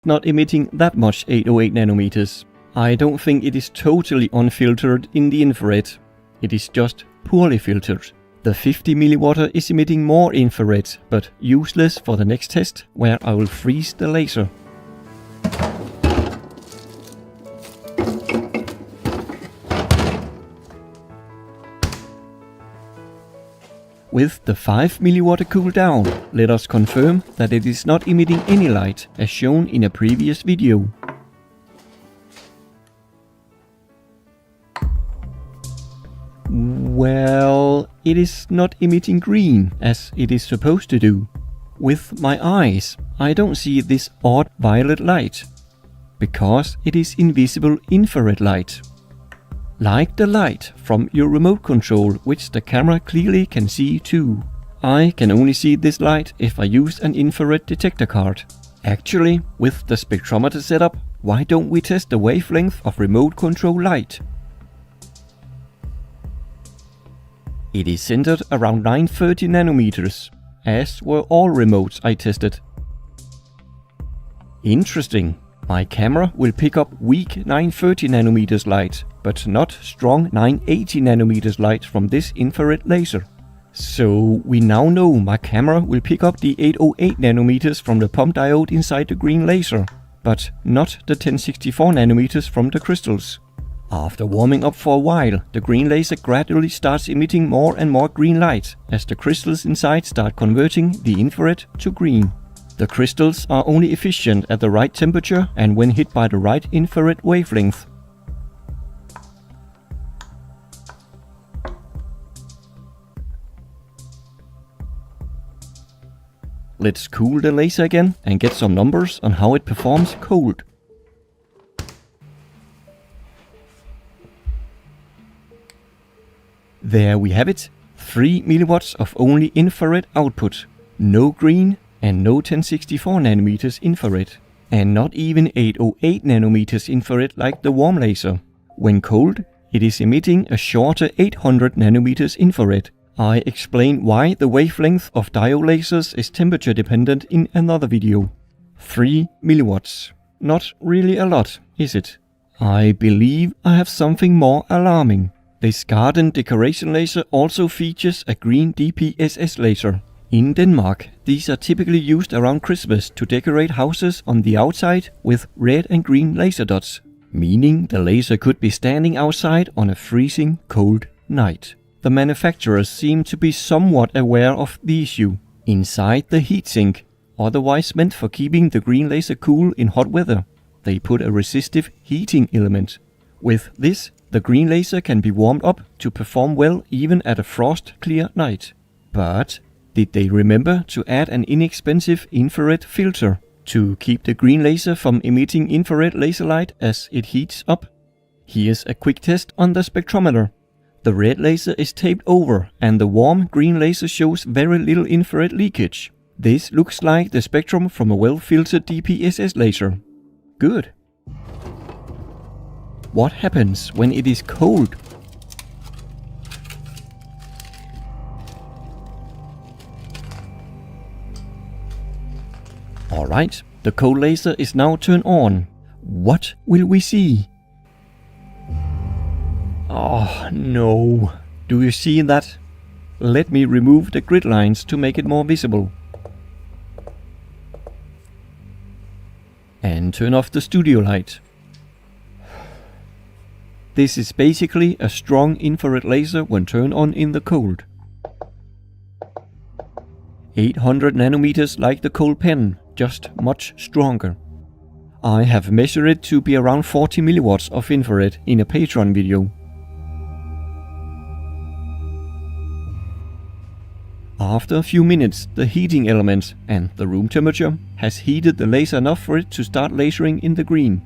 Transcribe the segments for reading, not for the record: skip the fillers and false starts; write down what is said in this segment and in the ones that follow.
not emitting that much 808 nanometers. I don't think it is totally unfiltered in the infrared. It is just poorly filtered. The 50 mW is emitting more infrared, but useless for the next test, where I will freeze the laser. With the 5 mW cooled down, let us confirm that it is not emitting any light, as shown in a previous video. Well, it is not emitting green, as it is supposed to do. With my eyes, I don't see this odd violet light, because it is invisible infrared light. Like the light from your remote control, which the camera clearly can see too. I can only see this light if I use an infrared detector card. Actually, with the spectrometer setup, why don't we test the wavelength of remote control light? It is centered around 930 nanometers, as were all remotes I tested. Interesting. My camera will pick up weak 930 nanometers light, but not strong 980 nanometers light from this infrared laser. So we now know my camera will pick up the 808 nanometers from the pump diode inside the green laser, but not the 1064 nanometers from the crystals. After warming up for a while, the green laser gradually starts emitting more and more green light as the crystals inside start converting the infrared to green. The crystals are only efficient at the right temperature and when hit by the right infrared wavelength. Let's cool the laser again and get some numbers on how it performs cold. There we have it, 3 mW of only infrared output, no green and no 1064 nanometers infrared, and not even 808 nanometers infrared like the warm laser. When cold, it is emitting a shorter 800 nanometers infrared. I explain why the wavelength of diode lasers is temperature dependent in another video. 3 mW. Not really a lot, is it? I believe I have something more alarming. This garden decoration laser also features a green DPSS laser. In Denmark, these are typically used around Christmas to decorate houses on the outside with red and green laser dots, meaning the laser could be standing outside on a freezing cold night. The manufacturers seem to be somewhat aware of the issue. Inside the heatsink, otherwise meant for keeping the green laser cool in hot weather, they put a resistive heating element. With this, the green laser can be warmed up to perform well even at a frost-clear night. But did they remember to add an inexpensive infrared filter to keep the green laser from emitting infrared laser light as it heats up? Here's a quick test on the spectrometer. The red laser is taped over and the warm green laser shows very little infrared leakage. This looks like the spectrum from a well-filtered DPSS laser. Good. What happens when it is cold? Alright, the cold laser is now turned on. What will we see? Oh no, do you see that? Let me remove the grid lines to make it more visible. And turn off the studio light. This is basically a strong infrared laser when turned on in the cold. 800 nanometers like the cold pen, just much stronger. I have measured it to be around 40 milliwatts of infrared in a Patreon video. After a few minutes, the heating element and the room temperature has heated the laser enough for it to start lasering in the green.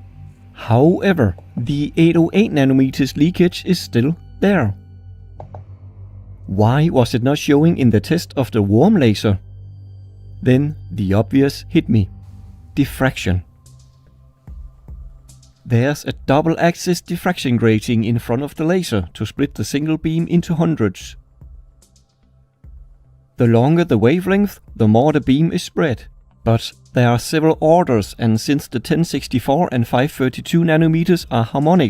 However, the 808 nanometers leakage is still there. Why was it not showing in the test of the warm laser? Then the obvious hit me. Diffraction. There's a double-axis diffraction grating in front of the laser to split the single beam into hundreds. The longer the wavelength, the more the beam is spread. But There are several orders, and since the 1064 and 532 nanometers are harmonic,